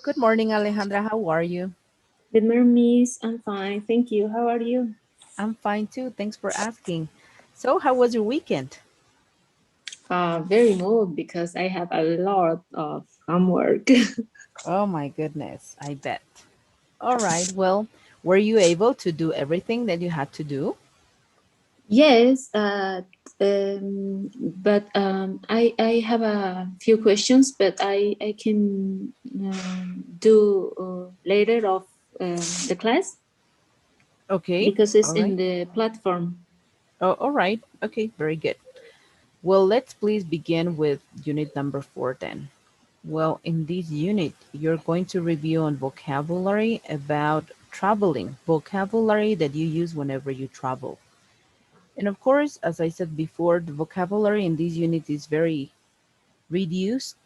Good morning, Alejandra. How are you? Good morning, Miss. I'm fine. Thank you. How are you? I'm fine too. Thanks for asking. So, how was your weekend? Very moved because I have a lot of homework. Oh my goodness, I bet. All right. Well, were you able to do everything that you had to do? Yes, but I have a few questions, but I can do later of the class Okay. because it's All in right. the platform. Oh, all right. Okay. Very good. Well, let's please begin with unit number 4 then. Well, in this unit, you're going to review on vocabulary about traveling, vocabulary that you use whenever you travel. And of course, as I said before, the vocabulary in this unit is very reduced,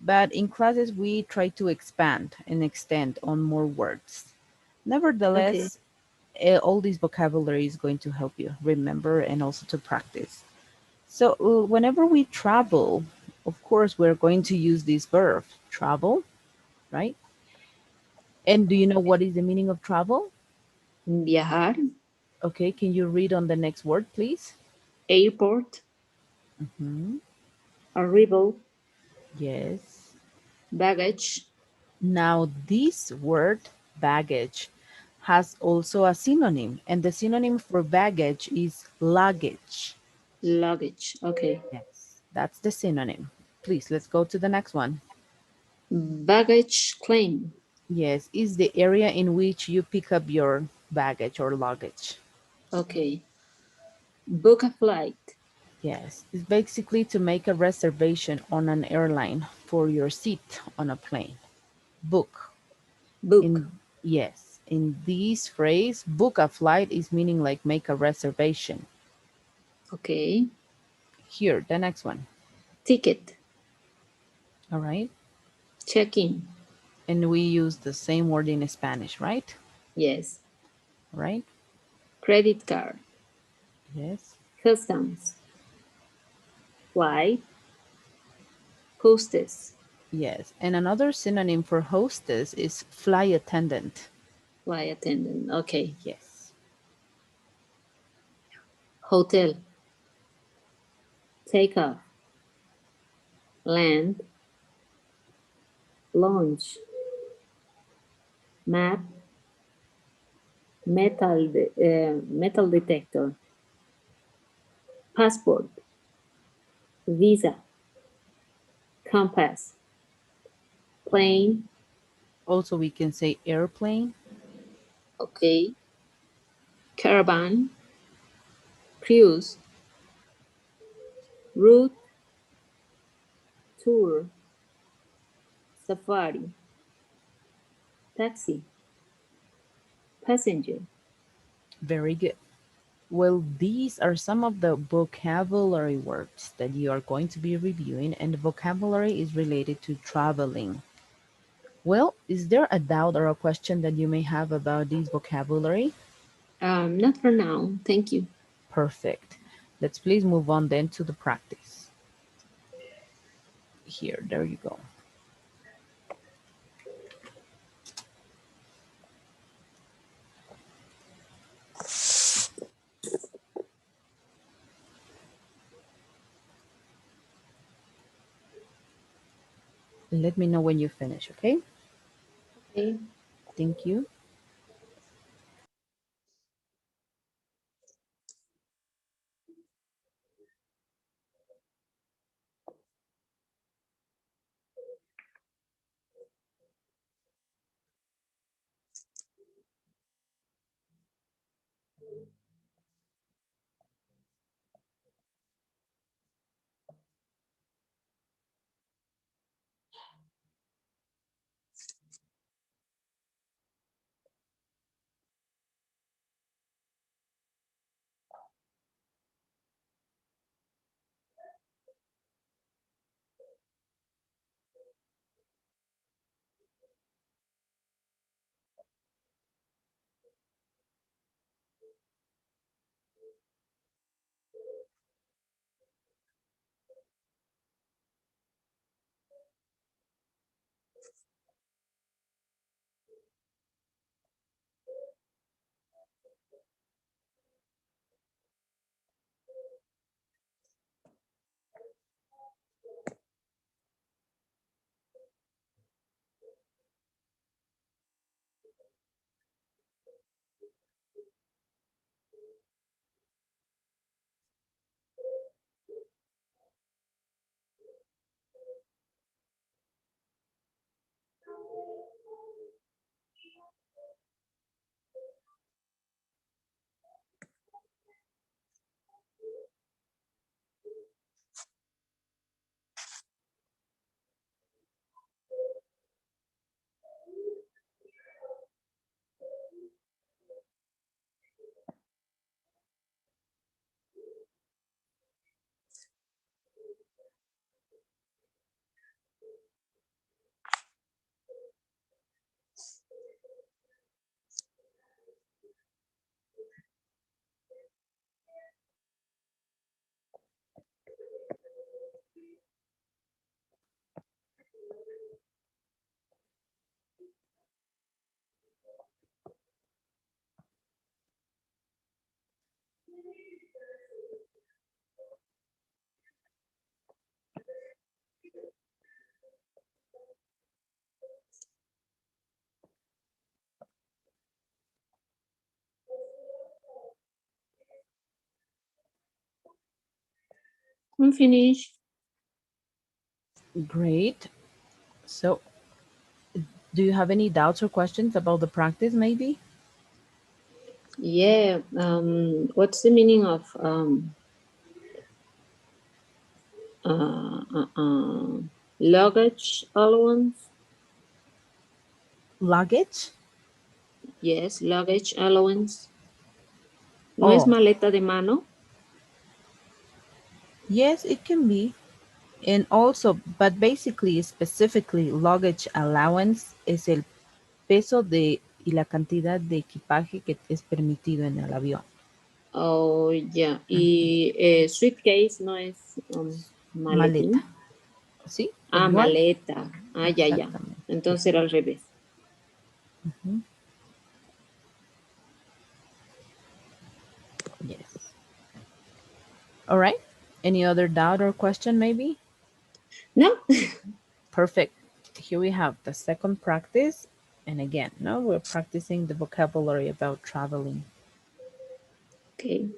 but in classes we try to expand and extend on more words. Okay. Nevertheless, all this vocabulary is going to help you remember and also to practice. So, whenever we travel, of course, we're going to use this verb, travel, right? And do you know what is the meaning of travel? Viajar, Okay, can you read on the next word, please? airport, Hmm. arrival, Yes. baggage, Now, this word, baggage, has also a synonym, and the synonym for baggage is luggage. luggage. Okay. Yes, that's the synonym. Please, let's go to the next one. Baggage claim. Yes, is the area in which you pick up your baggage or luggage. Okay. Book a flight. Yes, it's basically to make a reservation on an airline for your seat on a plane. Book. Book. In yes, in this phrase, book a flight is meaning like make a reservation. Okay. Here, the next one. Ticket. All right. Check in. And we use the same word in Spanish, right? Yes. Right? Credit card. Yes. Customs. Flight. Hostess. Yes. And another synonym for hostess is fly attendant. Flight attendant. Okay. Yes. Hotel. Take off. Land. Launch. Map. Metal detector. Passport. Visa. Compass. Plane. Also, we can say airplane. Okay. Caravan. Cruise. Route. Tour. Safari. Taxi. Passenger. Very good. Well, these are some of the vocabulary words that you are going to be reviewing, and the vocabulary is related to traveling. Well, is there a doubt or a question that you may have about this vocabulary? Not for now. Thank you. Perfect. Let's please move on then to the practice. Here, there you go. Let me know when you finish, okay? Okay. Thank you. I'm finished. Great. So, do you have any doubts or questions about the practice, maybe? Yeah. What's the meaning of uh, uh, uh, luggage allowance? Luggage? Yes, luggage allowance. ¿No es Oh, maleta de mano? yes, it can be. And also, but basically, specifically, luggage allowance es el peso de y la cantidad de equipaje que es permitido en el avión. Oh, ya. Y suitcase no es Maleta. maletín. ¿Sí? Ah, Igual. maleta. Ah, ya, ya. Exactamente. Entonces Yes. era al revés. Ujú. Yes. All right. Any other doubt or question, maybe? No. Perfect. Here we have the second practice. And again, no, we're practicing the vocabulary about traveling. Okay.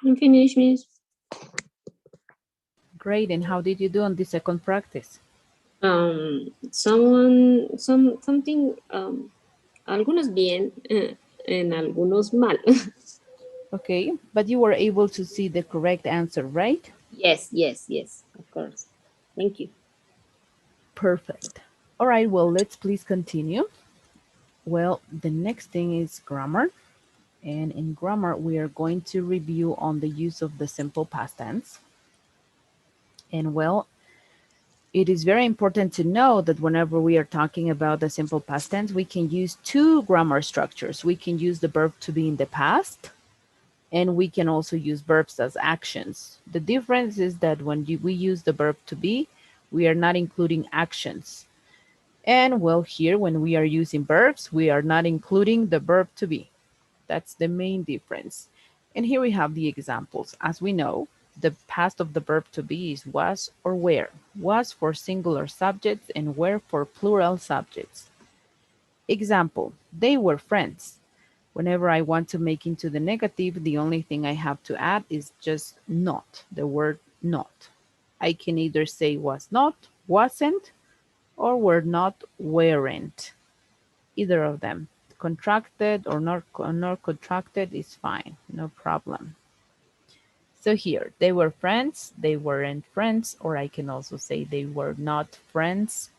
I'm finished, miss. Great. And how did you do on the second practice? Something, algunos bien, and algunos mal. Okay, but you were able to see the correct answer, right? Yes, yes, yes, of course. Thank you. Perfect. All right, well, let's please continue. Well, the next thing is grammar. And in grammar, we are going to review on the use of the simple past tense. And well, it is very important to know that whenever we are talking about the simple past tense, we can use two grammar structures. We can use the verb to be in the past, and we can also use verbs as actions. The difference is that when we use the verb to be, we are not including actions. And well, here when we are using verbs, we are not including the verb to be. That's the main difference. And here we have the examples. As we know, the past of the verb to be is was or were. Was for singular subjects and were for plural subjects. Example, they were friends. Whenever I want to make into the negative, the only thing I have to add is just not, the word not. I can either say was not, wasn't, or were not, weren't. Either of them. Contracted or not contracted is fine, no problem. So here, they were friends, they weren't friends, or I can also say they were not friends.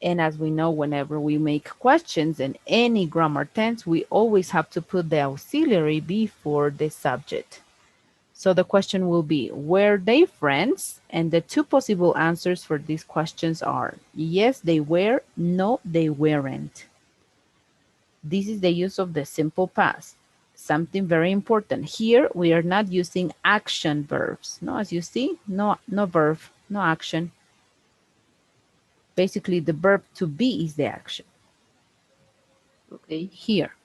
And as we know, whenever we make questions in any grammar tense, we always have to put the auxiliary before the subject. So the question will be, were they friends? And the two possible answers for these questions are, yes, they were, no, they weren't. This is the use of the simple past. Something very important. Here, we are not using action verbs. No, as you see, no verb, no action. Basically, the verb to be is the action. Okay, Here,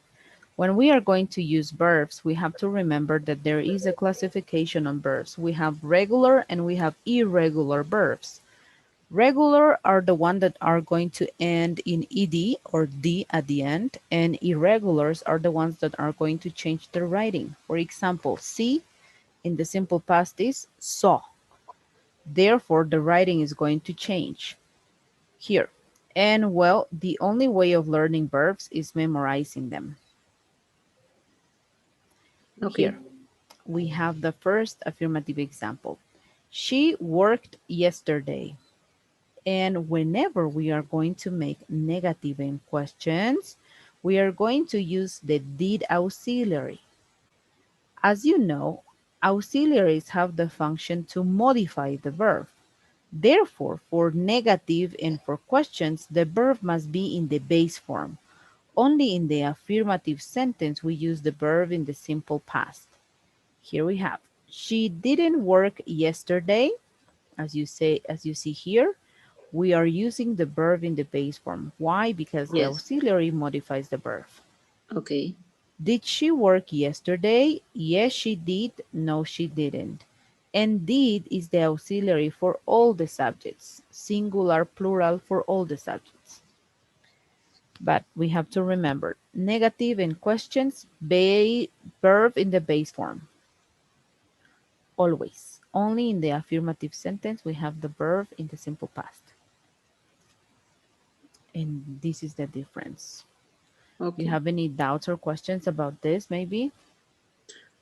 when we are going to use verbs, we have to remember that there is a classification on verbs. We have regular and we have irregular verbs. Regular are the ones that are going to end in ed or d at the end, and irregulars are the ones that are going to change their writing. For example, see in the simple past is saw. Therefore, the writing is going to change here. And well, the only way of learning verbs is memorizing them. okay, Here, we have the first affirmative example. She worked yesterday. And whenever we are going to make negative in questions, we are going to use the did auxiliary. As you know, auxiliaries have the function to modify the verb. Therefore, for negative and for questions, the verb must be in the base form. Only in the affirmative sentence we use the verb in the simple past. Here we have, she didn't work yesterday, as you see here. We are using the verb in the base form. Why? Because the yes, auxiliary modifies the verb. okay, Did she work yesterday? Yes, she did. No, she didn't. And did is the auxiliary for all the subjects, singular, plural for all the subjects. But we have to remember, negative in questions, verb in the base form. Always. Only in the affirmative sentence we have the verb in the simple past. And this is the difference. Do you okay. have any doubts or questions about this, maybe?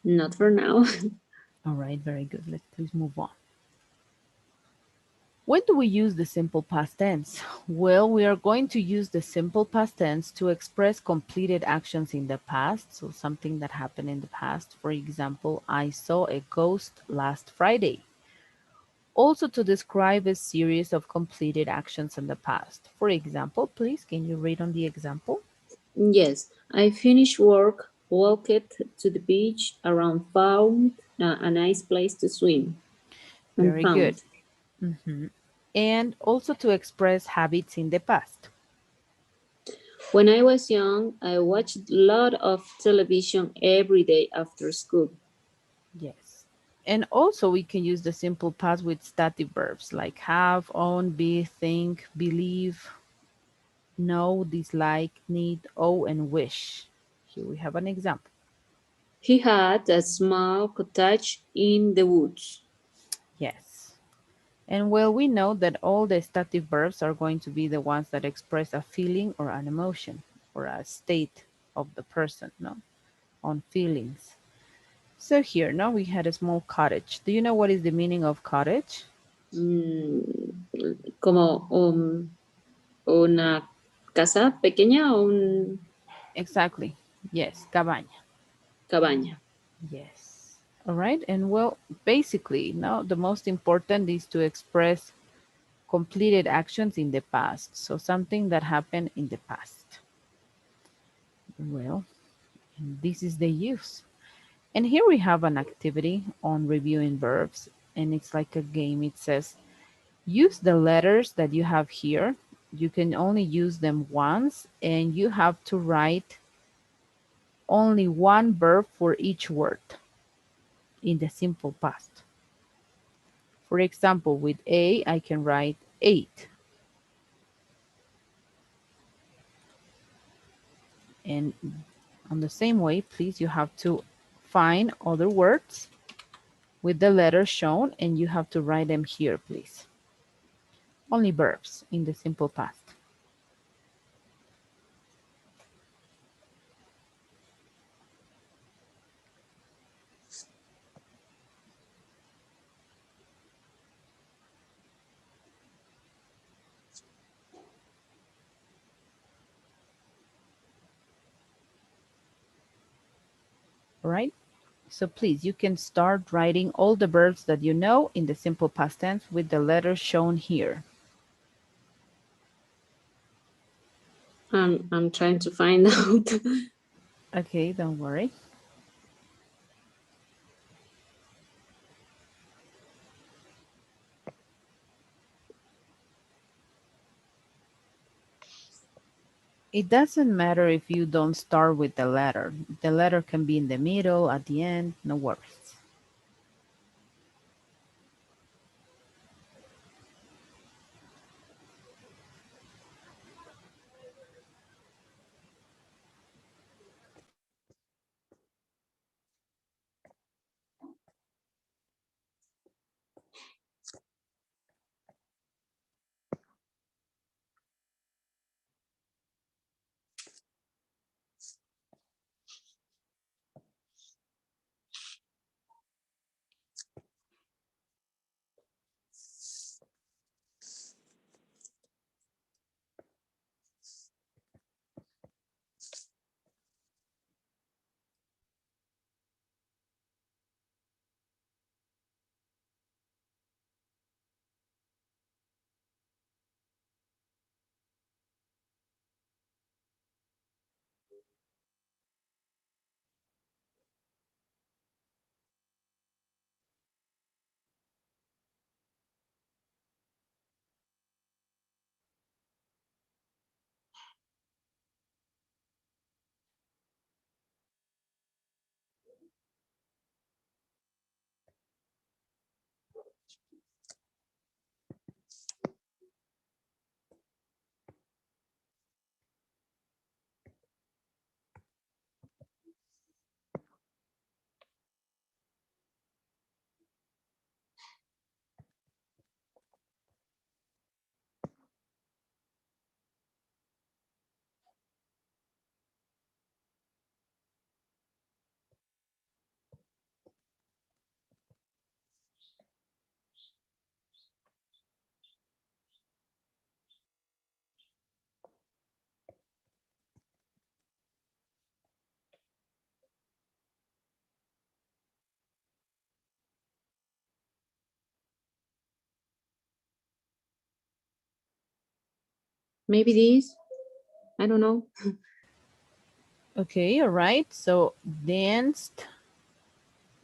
Not for now. All right, very good. Let's please move on. When do we use the simple past tense? Well, we are going to use the simple past tense to express completed actions in the past. So something that happened in the past. For example, I saw a ghost last Friday. Also to describe a series of completed actions in the past. For example, please, can you read on the example? Yes, I finished work, walked to the beach, around found a nice place to swim, and Very good. found. Mhm. And also to express habits in the past. When I was young, I watched a lot of television every day after school. Yes. And also we can use the simple past with stative verbs like have, own, be, think, believe, know, dislike, need, owe, and wish. Here we have an example. He had a small cottage in the woods. Yes. And well, we know that all the stative verbs are going to be the ones that express a feeling or an emotion or a state of the person, no? On feelings. So here, now we had a small cottage. Do you know what is the meaning of cottage? Mm, como una casa pequeña o una Exactly. Yes, cabaña. cabaña. Yes. All right. And well, basically, now the most important is to express completed actions in the past. So something that happened in the past. Well, and this is the use. And here we have an activity on reviewing verbs, and it's like a game. It says, use the letters that you have here. You can only use them once, and you have to write only one verb for each word in the simple past. For example, with A, I can write ate. And on the same way, please, you have to find other words with the letters shown, and you have to write them here, please. Only verbs in the simple past. All right? So please, you can start writing all the verbs that you know in the simple past tense with the letters shown here. I'm trying to find out. Okay, don't worry. It doesn't matter if you don't start with the letter. The letter can be in the middle, at the end, no worries. Maybe this. I don't know. Okay, all right. So danced,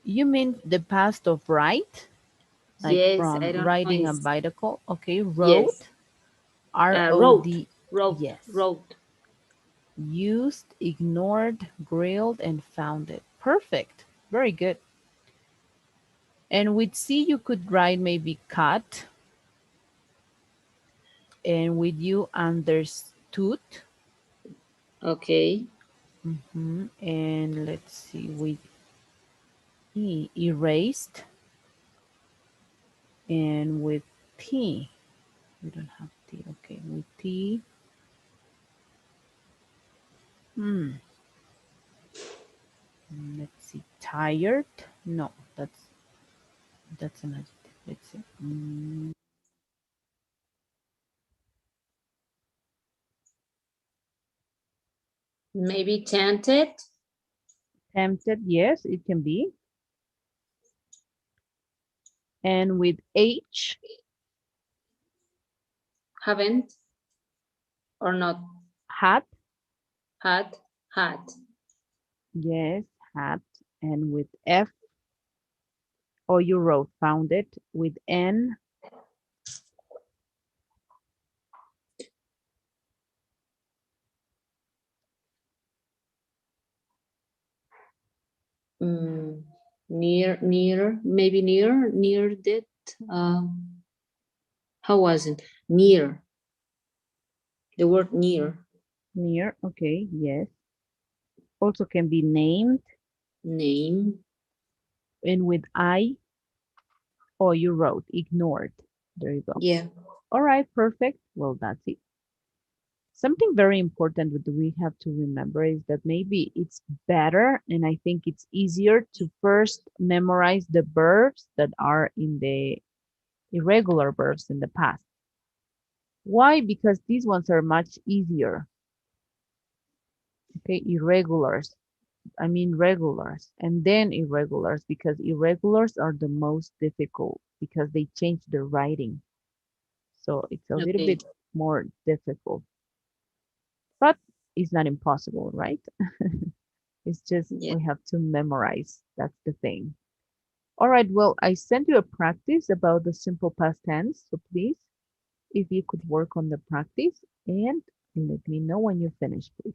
you mean the past of ride? Like Yes, I from don't know. riding a It's bicycle? Okay, rode, yes. Wrote, R-O-D, wrote, yes. wrote. Used, ignored, grilled, and founded. Perfect. Very good. And with C, you could write maybe cut, and with you, understood. Okay. And let's see, with erased, and with T, we don't have T. Okay, with T. Hmm. Let's see. Tired. No, that's an adjective. Let's see. Maybe tempted, Tempted. Yes, it can be. And with H, haven't or not hat. had, had. Yes, hat. And with F, oh, you wrote found it. With N, Mm, maybe near that. How was it? Near, the word near, near. Okay, yes. Also can be named. name. And with I, oh, you wrote ignored. There you go. Yeah, All right, perfect. Well, that's it. Something very important that we have to remember is that maybe it's better, and I think it's easier to first memorize the verbs that are in the irregular verbs in the past. Why? Because these ones are much easier. Okay, irregulars. I mean regulars, and then irregulars, because irregulars are the most difficult because they change the writing. So it's a little okay. bit more difficult, but it's not impossible, right? It's just Yeah. we have to memorize. That's the thing. All right, well, I sent you a practice about the simple past tense. So please, if you could work on the practice and let me know when you finish, please.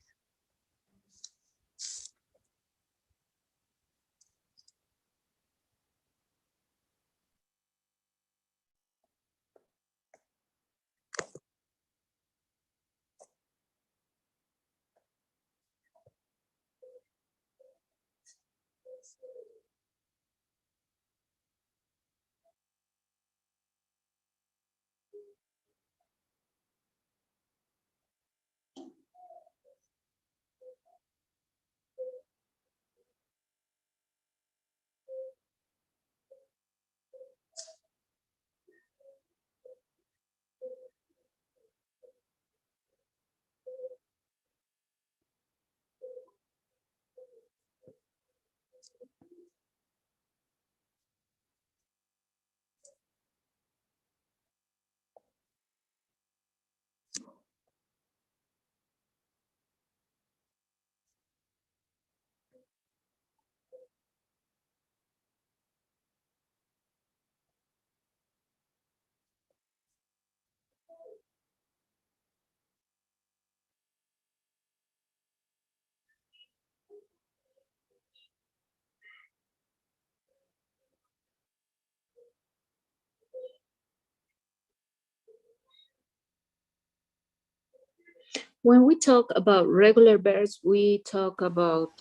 When we talk about regular verbs, we talk about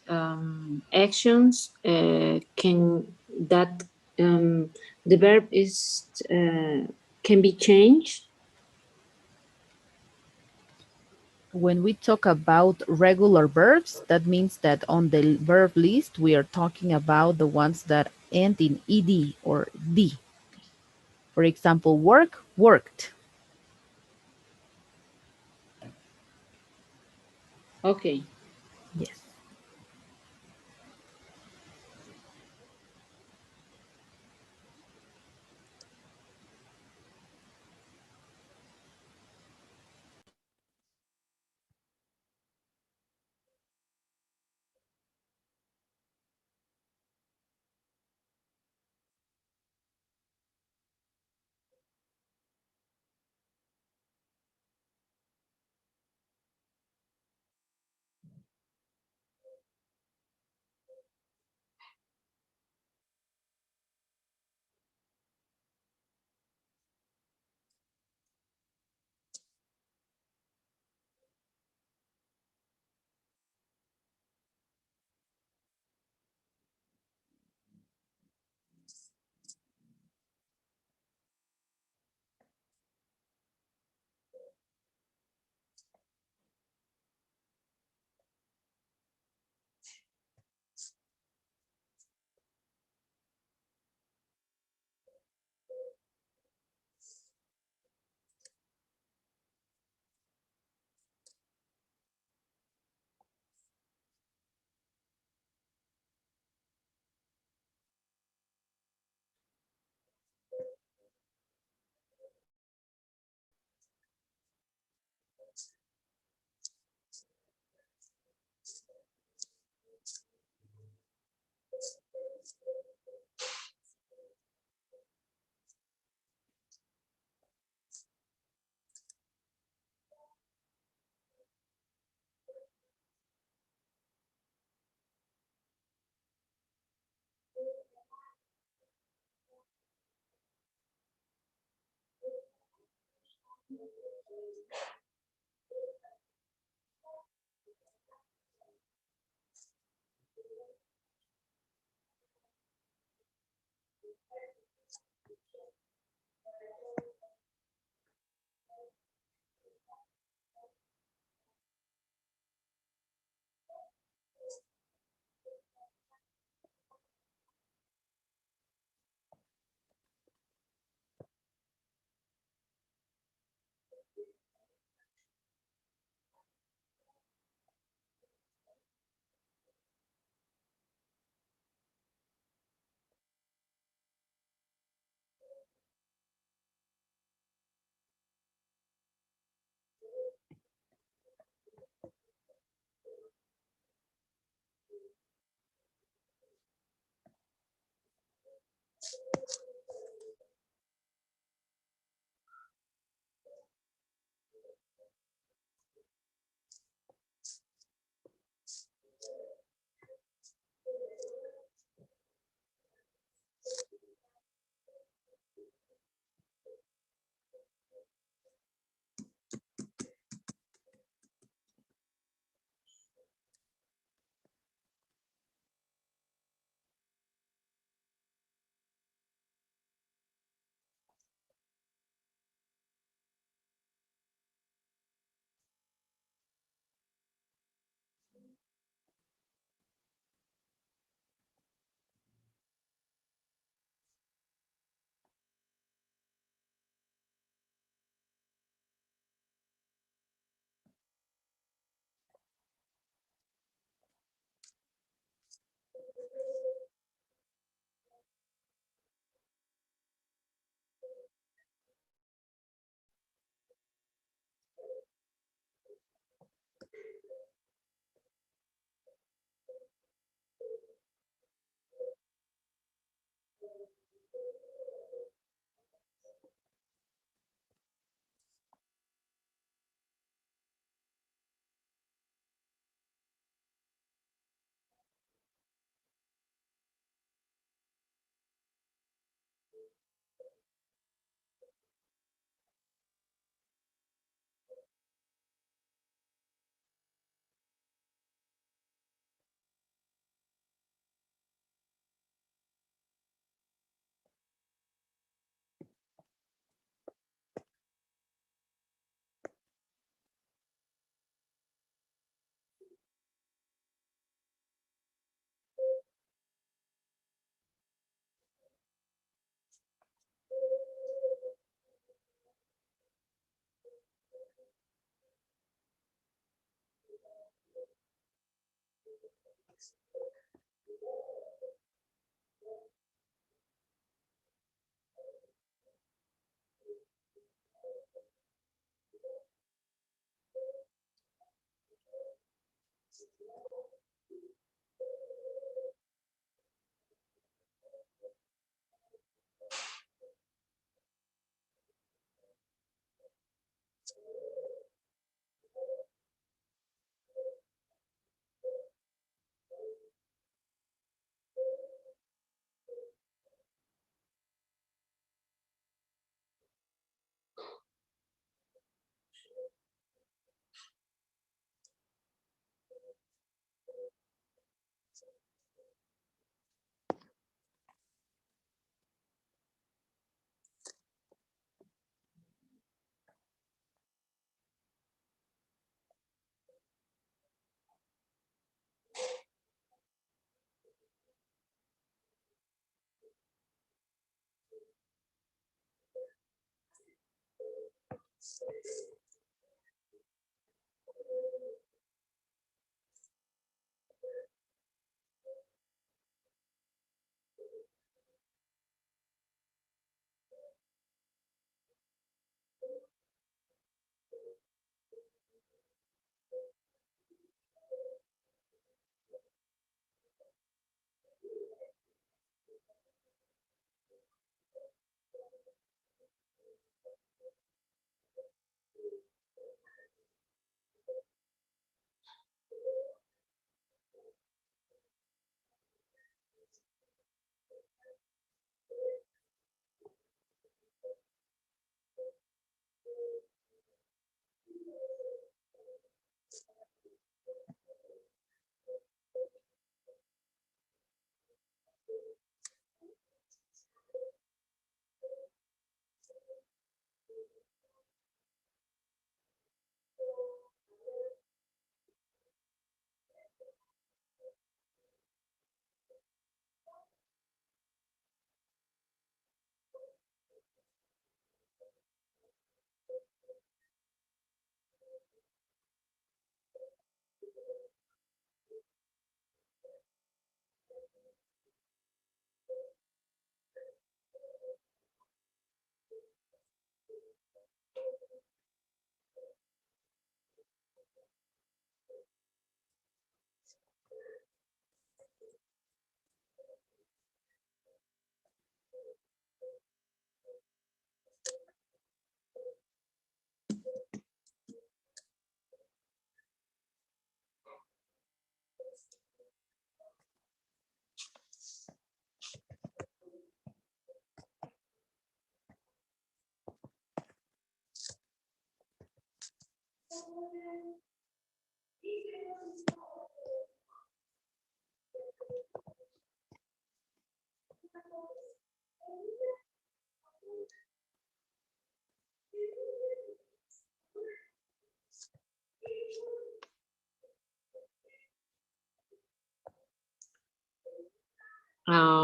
actions. Can that the verb is can be changed? When we talk about regular verbs, that means that on the verb list, we are talking about the ones that end in ed or d. For example, work, worked. Okay. Yes.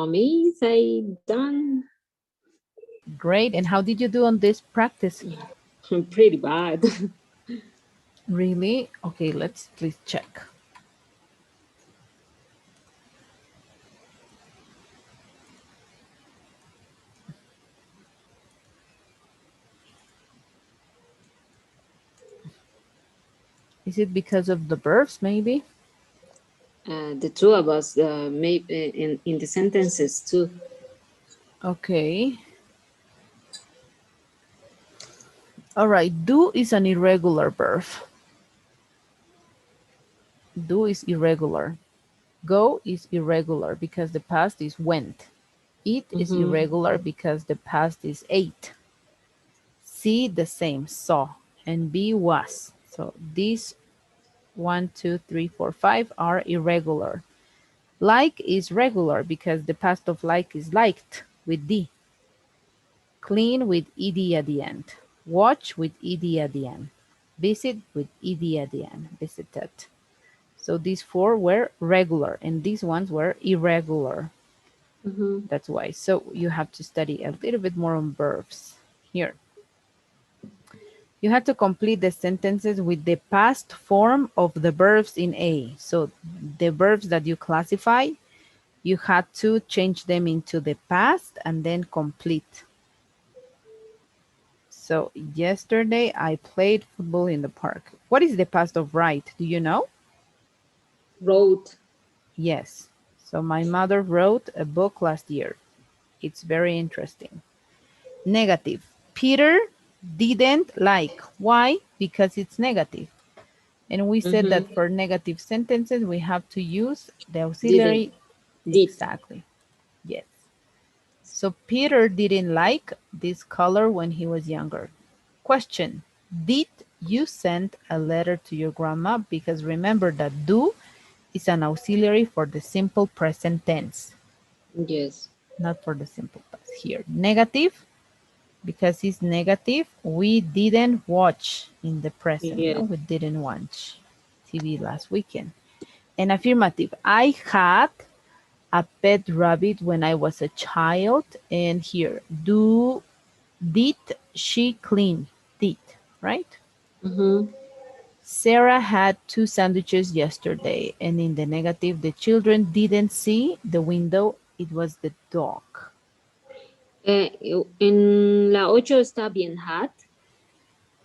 Me say done. Great. And how did you do on this practice? Pretty bad. Really? Okay, let's please check. Is it because of the verbs, maybe? The two of us, maybe in the sentences too. Okay. All right. Do is an irregular verb. Do is irregular. Go is irregular because the past is went. Eat is Mm-hmm. irregular because the past is ate. See the same, saw. And be was. So these 1, 2, 3, 4, 5 are irregular. Like is regular because the past of like is liked with D. Clean with ed at the end. Watch with ed at the end. Visit with ed at the end. Visited. So these four were regular and these ones were irregular. Mm-hmm. That's why. So you have to study a little bit more on verbs. Here, you have to complete the sentences with the past form of the verbs in A. So the verbs that you classify, you had to change them into the past and then complete. So yesterday I played football in the park. What is the past of write? Do you know? Wrote. Yes. So my mother wrote a book last year. It's very interesting. Negative. Peter didn't like. Why? Because it's negative. And we said Mm-hmm. that for negative sentences, we have to use the Didn't. auxiliary. Did. Exactly. Yes. So Peter didn't like this color when he was younger. Question. Did you send a letter to your grandma? Because remember that do is an auxiliary for the simple present tense, Yes. not for the simple past. Here, negative, because it's negative, we didn't watch in the present. Yes. No, we didn't watch TV last weekend. And affirmative, I had a pet rabbit when I was a child. And here, did she clean? Did, right? Mm-hmm. Sarah had two sandwiches yesterday, and in the negative, the children didn't see the window. It was the dog. En la 8 está bien had.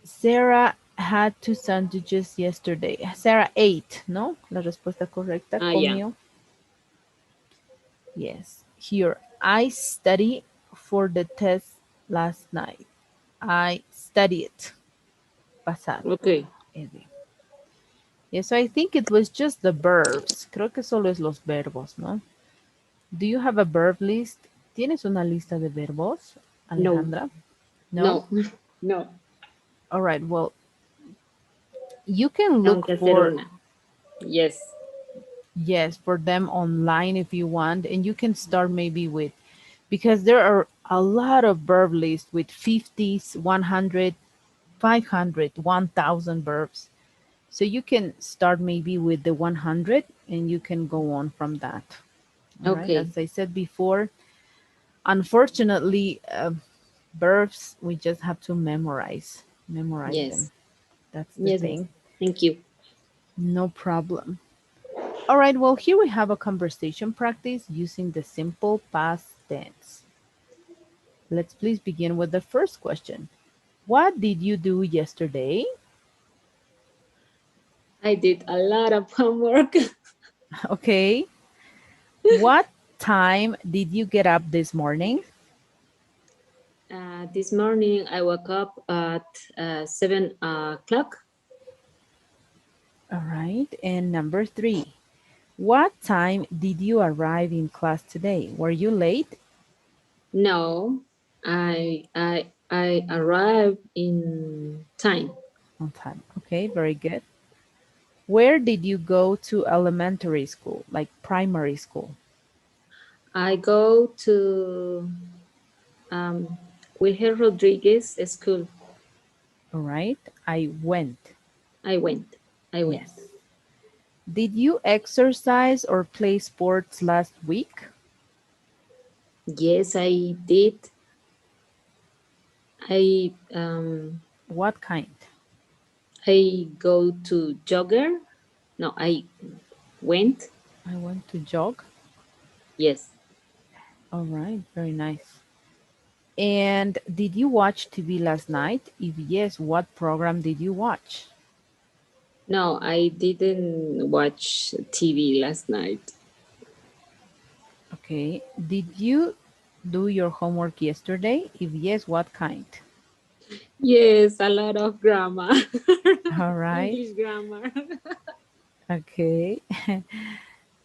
Sarah had two sandwiches yesterday. Sarah ate, ¿no? La respuesta correcta, Ah, yeah. comió. Yes. Here, I studied for the test last night. I studied. Pasado. Okay. Ed. Yes, so I think it was just the verbs. Creo que solo es los verbos, ¿no? Do you have a verb list? ¿Tienes una lista de verbos, No. Alejandra? No? No. No. All right, well, you can Tengo look que hacer for, una. Yes. yes, for them online if you want, and you can start maybe with, because there are a lot of verb lists with 50s, 100, 500, 1000 verbs. So you can start maybe with the 100 and you can go on from that. All right, Okay. as I said before, unfortunately, verbs we just have to memorize them. Yes. That's the Yes, miss. thing. Thank you. No problem. All right, well, here we have a conversation practice using the simple past tense. Let's please begin with the first question. What did you do yesterday? I did a lot of homework. Okay. What time did you get up this morning? This morning I woke up at 7 o'clock. All right. And number three, what time did you arrive in class today? Were you late? No, I arrived in time. On time. Okay, very good. Where did you go to elementary school, like primary school? I go to um, Wilher Rodriguez School. All right. I went. I went. I went. Yes. Did you exercise or play sports last week? Yes, I did. I What kind? I go to jogger. No, I went. I went to jog. Yes. All right. Very nice. And did you watch TV last night? If yes, what program did you watch? No, I didn't watch TV last night. Okay. Did you do your homework yesterday? If yes, what kind? Yes, a lot of grammar. All right. English grammar. Okay.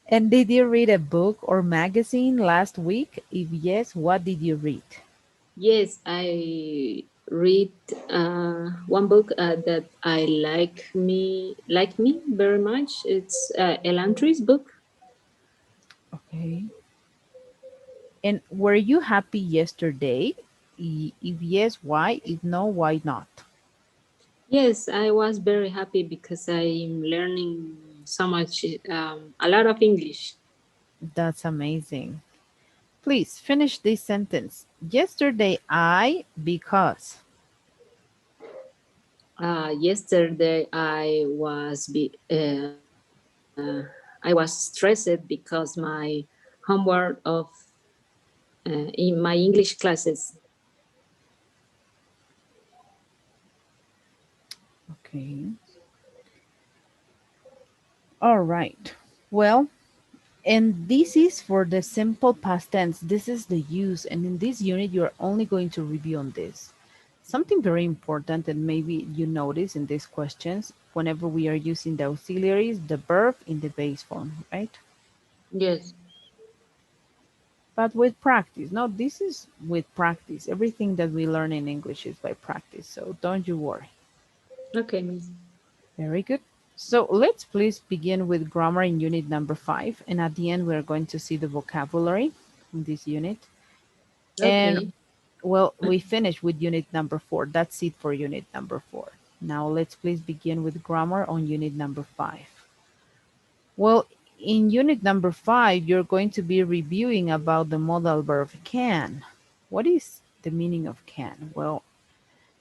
And did you read a book or magazine last week? If yes, what did you read? Yes, I read one book that I like me very much. It's Elantry's book. Okay. And were you happy yesterday? If yes, why? If no, why not? Yes, I was very happy because I'm learning so much, a lot of English. That's amazing. Please finish this sentence. Yesterday I because. Yesterday I was stressed because my homework of in my English classes. Okay. All right. Well, and this is for the simple past tense. This is the use. And in this unit, you're only going to review on this. Something very important, and maybe you notice in these questions, whenever we are using the auxiliaries, the verb in the base form, right? Yes. But with practice. No, this is with practice. Everything that we learn in English is by practice. So don't you worry. Okay, Miss. Very good. So let's please begin with grammar in unit number 5. And at the end, we're going to see the vocabulary in this unit. And Okay. well, we finished with unit number 4. That's it for unit number 4. Now let's please begin with grammar on unit number 5. Well, in unit number 5, you're going to be reviewing about the modal verb can. What is the meaning of can? Well,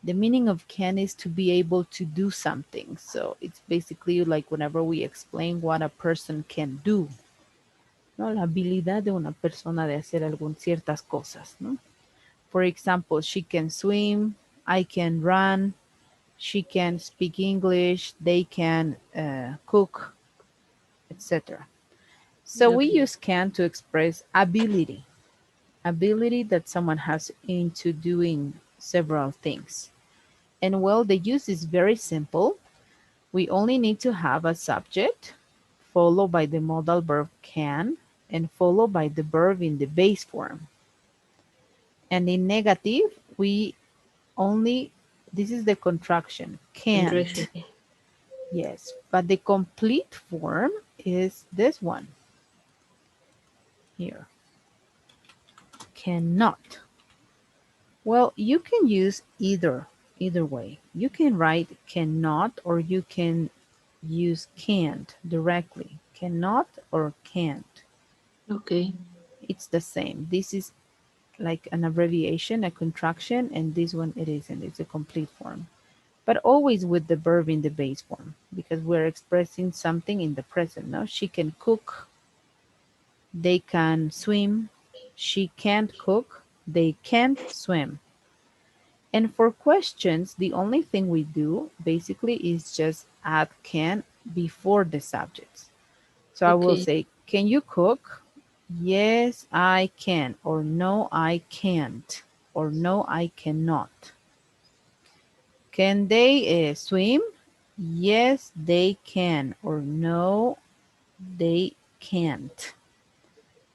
the meaning of can is to be able to do something. So it's basically like whenever we explain what a person can do, ¿no? La habilidad de una persona de hacer algún ciertas cosas, ¿no? For example, she can swim, I can run, she can speak English, they can cook, etc. So we Okay. use can to express ability, ability that someone has into doing several things. And well, the use is very simple. We only need to have a subject followed by the modal verb can and followed by the verb in the base form. And in negative, we only, this is the contraction, can't. Contraction. Yes, but the complete form is this one here, cannot. Well, you can use either way. You can write cannot or you can use can't directly. Cannot or can't. Okay. It's the same. This is like an abbreviation, a contraction, and this one it isn't. It's a complete form. But always with the verb in the base form because we're expressing something in the present. No, she can cook, they can swim, she can't cook, they can't swim. And for questions, the only thing we do basically is just add can before the subjects. So I will Okay. say, can you cook? Yes, I can. Or no, I can't. Or no, I cannot. Can they swim? Yes, they can. Or no, they can't.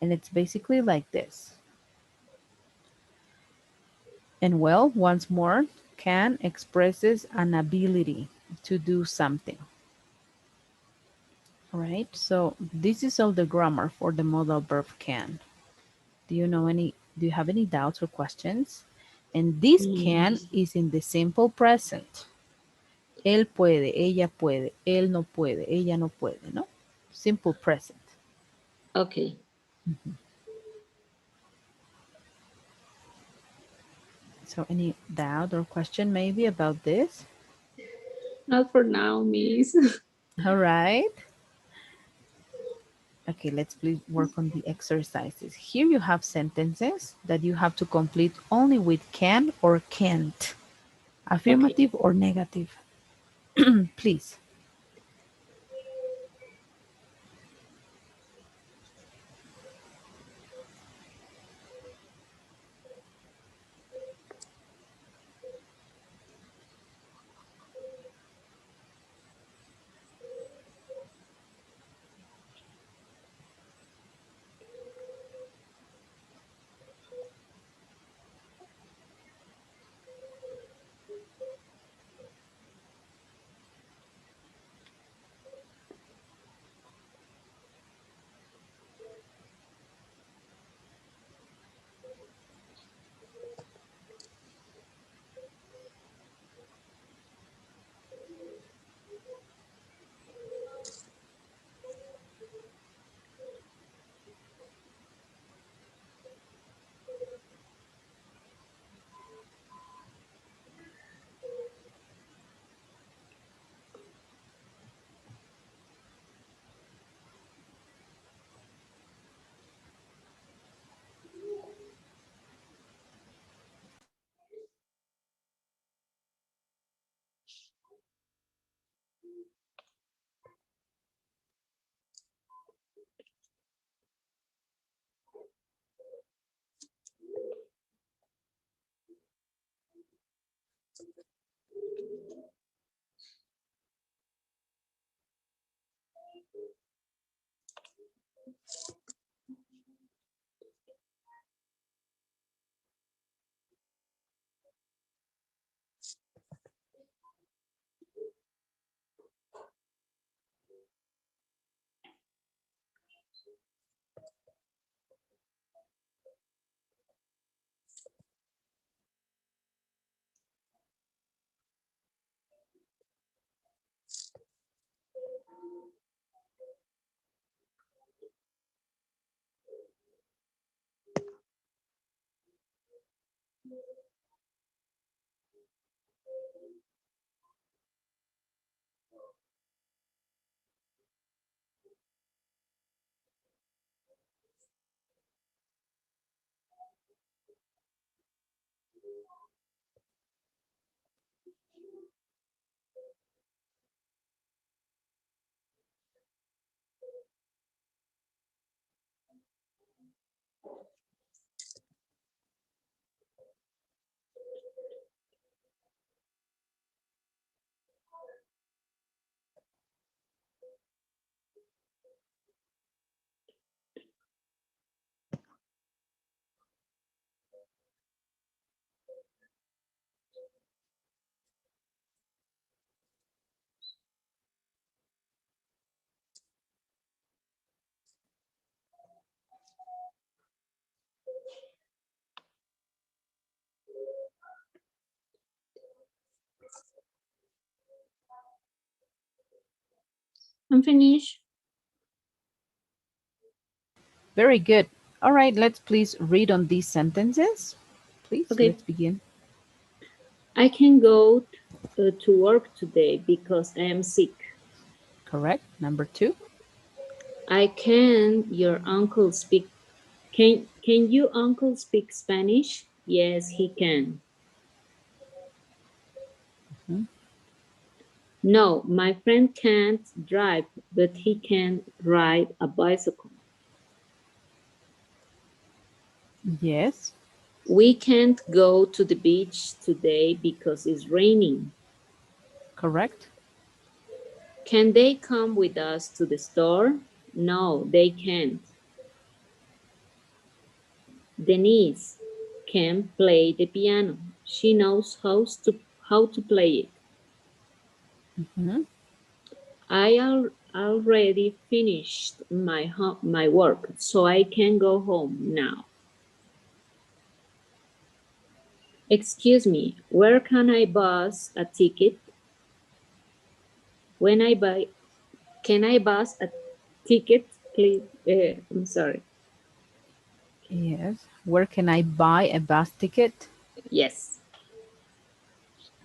And it's basically like this. And well, once more, can expresses an ability. to do something. All right, so this is all the grammar for the modal verb can. Do you have any doubts or questions? And this can Yes. is in the simple present. Él puede, ella puede, él no puede, ella no puede, ¿no? Simple present. Okay. So any doubt or question maybe about this? Not for now, Miss. All right. Okay, let's please work on the exercises. Here you have sentences that you have to complete only with can or can't. Okay. Affirmative or negative. Please. I'm finished. Very good. All right, let's please read on these sentences. Please, let's Okay. begin. I can go to work today because I am sick. Correct. Number two. I can your uncle speak can you uncle speak Spanish? Yes, he can. Mhm. No, my friend can't drive, but he can ride a bicycle. Yes. We can't go to the beach today because it's raining. Correct. Can they come with us to the store? No, they can't. Denise can play the piano. She knows how to play it. Mhm. Already finished my work, so I can go home now. Excuse me, where can I bus a ticket? When I buy, can I bus a ticket, please? I'm sorry. Yes. Where can I buy a bus ticket? Yes.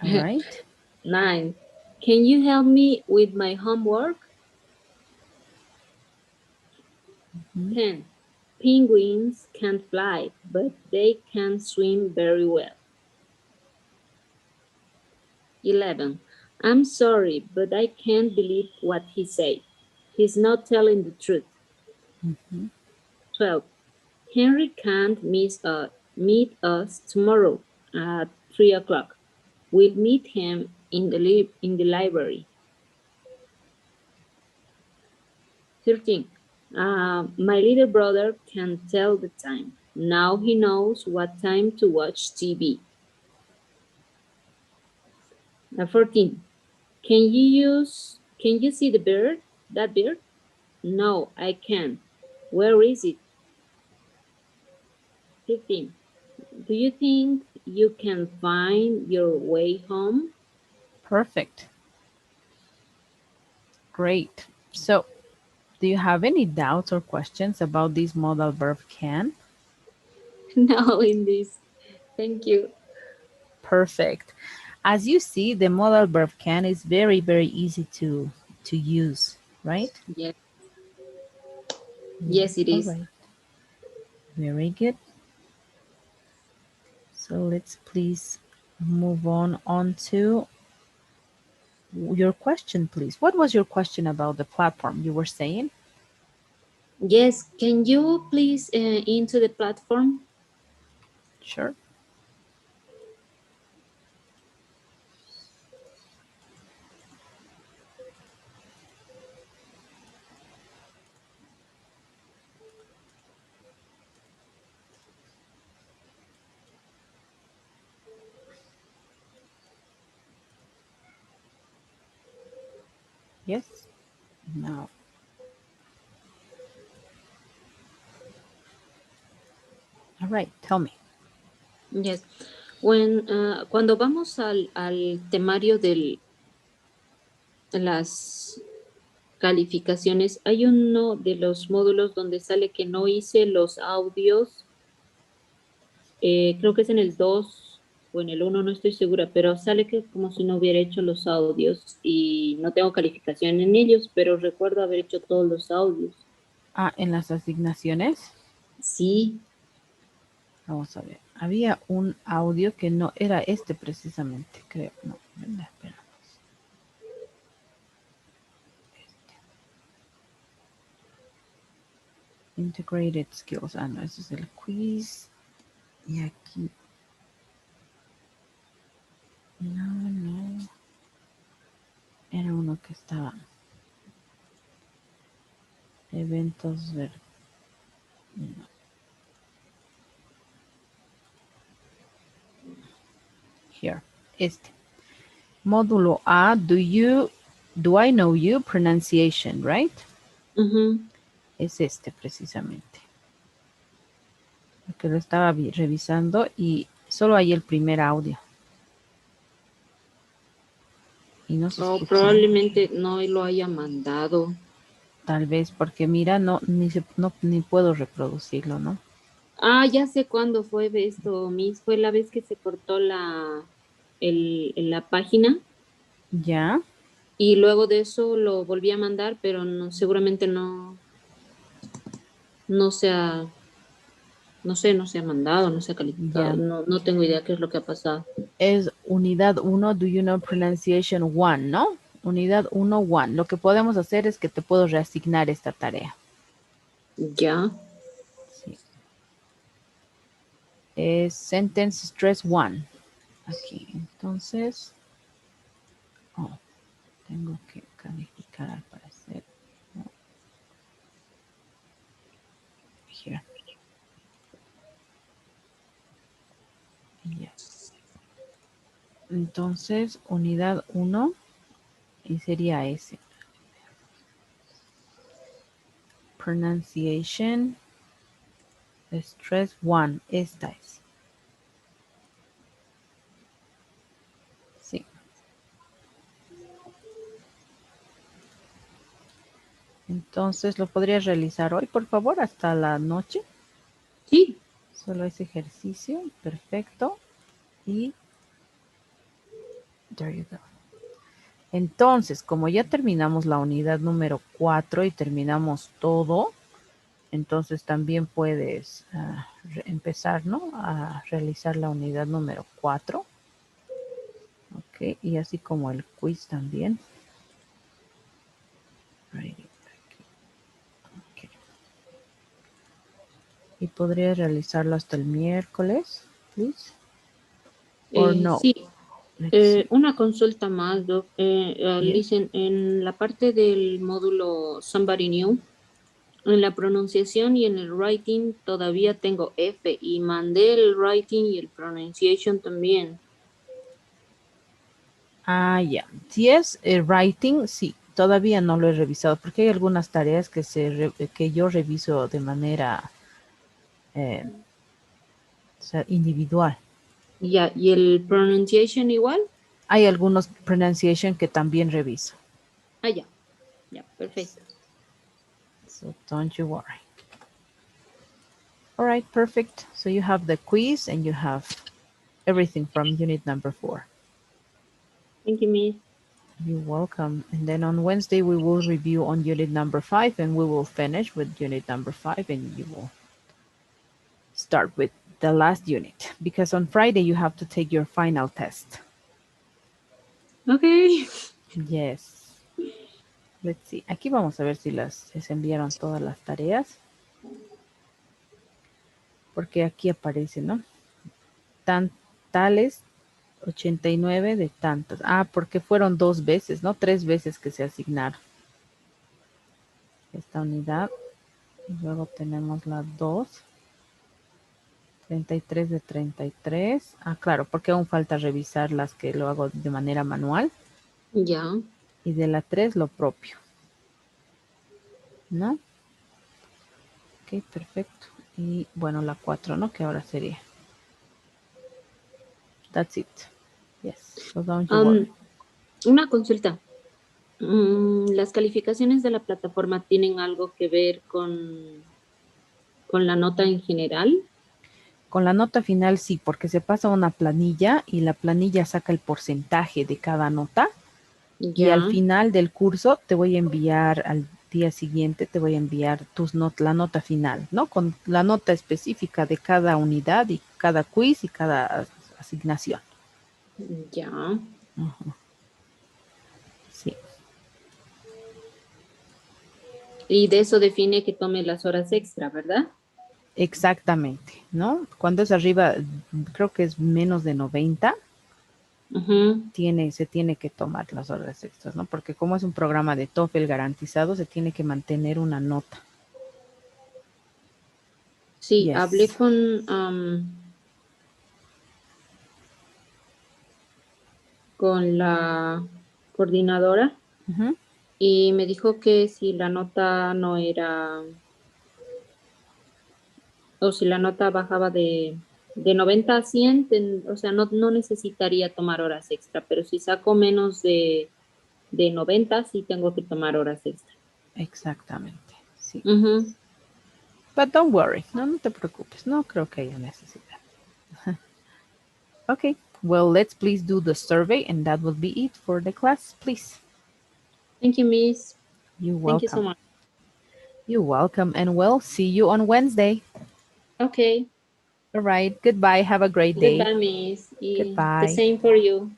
All right. 9. Can you help me with my homework? Mhm. 10. Penguins can't fly, but they can swim very well. 11. I'm sorry, but I can't believe what he said. He's not telling the truth. Mhm. 12. Henry can't meet us tomorrow at 3 o'clock. We'll meet him in in the library. 13. My little brother can tell the time. Now he knows what time to watch TV. 14. Can you see the bird? That bird? No, I can't. Where is it? 15. Do you think you can find your way home? Perfect. Great. So, do you have any doubts or questions about this modal verb can? No, in this. Thank you. Perfect. As you see, the modal verb can is very, very easy to use, right? Yes, Yes. yes, it All is. right. Very good. So let's please move on to your question, please. What was your question about the platform you were saying? Yes, can you please into the platform? Sure. Yes. No. All right. Tell me. Yes. Cuando vamos al temario de las calificaciones, hay uno de los módulos donde sale que no hice los audios, creo que es en el 2 o en el uno, no estoy segura, pero sale que como si no hubiera hecho los audios y no tengo calificación en ellos, pero recuerdo haber hecho todos los audios. Ah, en las asignaciones. Sí, Vamos a ver. Había un audio que no era este precisamente, creo. No, ¿verdad? Espera. Integrated Skills. Ah, no, ese es el quiz. Y aquí. No, no. Era uno que estaba. Eventos ver. No. Here. Este. Módulo A. Do I know you? Pronunciation, right? ujú. Es este precisamente. Porque lo estaba revisando y solo hay el primer audio. Y no se O escucha mucho. probablemente no lo haya mandado. Tal vez porque mira, ni puedo reproducirlo, ¿no? Ah, ya sé cuándo fue esto, Miss. Fue la vez que se cortó la página Ya, y luego de eso lo volví a mandar, pero no, seguramente no se ha, no se ha mandado, no se ha calificado. ya. No, no tengo idea qué es lo que ha pasado. Es unidad uno. Do you know pronunciation one, no? Unidad uno, one. Lo que podemos hacer es que te puedo reasignar esta tarea. Ya. Sí. Es sentence stress one. Aquí, entonces, oh, tengo que calificar al parecer. No, here. Yes. Entonces, unidad uno y sería ese. Pronunciation, stress one, esta es. Sí. Entonces, ¿lo podrías realizar hoy, por favor, hasta la noche? Sí. Solo ese ejercicio. Perfecto. Y there you go. Entonces, como ya terminamos la unidad número 4 y terminamos todo, entonces también puedes empezar, ¿no? A realizar la unidad número 4. Ok, y así como el quiz también. Right. Okay. Y podrías realizarlo hasta el miércoles, please. Or no. Sí. Let's see. Una consulta más, Doc. Yes. Listen, en la parte del módulo Somebody New, en la pronunciación y en el writing todavía tengo F y mandé el writing y el pronunciation también. Ah, ya. Si es writing, sí. Todavía no lo he revisado porque hay algunas tareas que yo reviso de manera eh, o sea, individual. Ya, y el pronunciation igual. Hay algunos pronunciation que también reviso. Ah, ya, ya, Yes. perfecto. So don't you worry. All right, perfect. So you have the quiz and you have everything from unit number 4. Thank you, Miss. You're welcome. And then on Wednesday, we will review on unit number 5 and we will finish with unit number 5 and you will start with the last unit because on Friday you have to take your final test. Okay. Yes. Let's see. Aquí vamos a ver si se enviaron todas las tareas. Porque aquí aparece, ¿no? Tales 89 de tantos. Ah, porque fueron 2 veces, ¿no? 3 veces que se asignaron esta unidad. Y luego tenemos la 2. 33 de 33. Ah, claro, porque aún falta revisar las que lo hago de manera manual. Ya. Y de la 3 lo propio. ¿No? Ok, perfecto. Y bueno, la 4, ¿no? Que ahora sería. That's it. Yes. So don't you worry. Um, una consulta. ¿Las calificaciones de la plataforma tienen algo que ver con la nota en general? Con la nota final sí, porque se pasa una planilla y la planilla saca el porcentaje de cada nota y al Ya, final del curso te voy a enviar al día siguiente, te voy a enviar la nota final, ¿no? Con la nota específica de cada unidad y cada quiz y cada asignación. ya. Ujú, sí, Y de eso define que tome las horas extra, ¿verdad? exactamente, ¿no? Cuando es arriba, creo que es menos de 90, Ujú. se tiene que tomar las horas extras, ¿no? Porque como es un programa de TOEFL garantizado, se tiene que mantener una nota. Sí, hablé Yes. con la coordinadora Ujú. y me dijo que si la nota no era, o si la nota bajaba de 90 a 100, o sea, no necesitaría tomar horas extra, pero si saco menos de 90, sí tengo que tomar horas extra. Exactamente, sí. Ujú. But don't worry, no, no te preocupes, no creo que haya necesidad. Okay, well, let's please do the survey and that will be it for the class, please. Thank you, Miss. You're Thank you so welcome. much. You're welcome, and we'll see you on Wednesday. Okay. All right, goodbye. Have a great day. Goodbye, Miss. The Goodbye. same for you.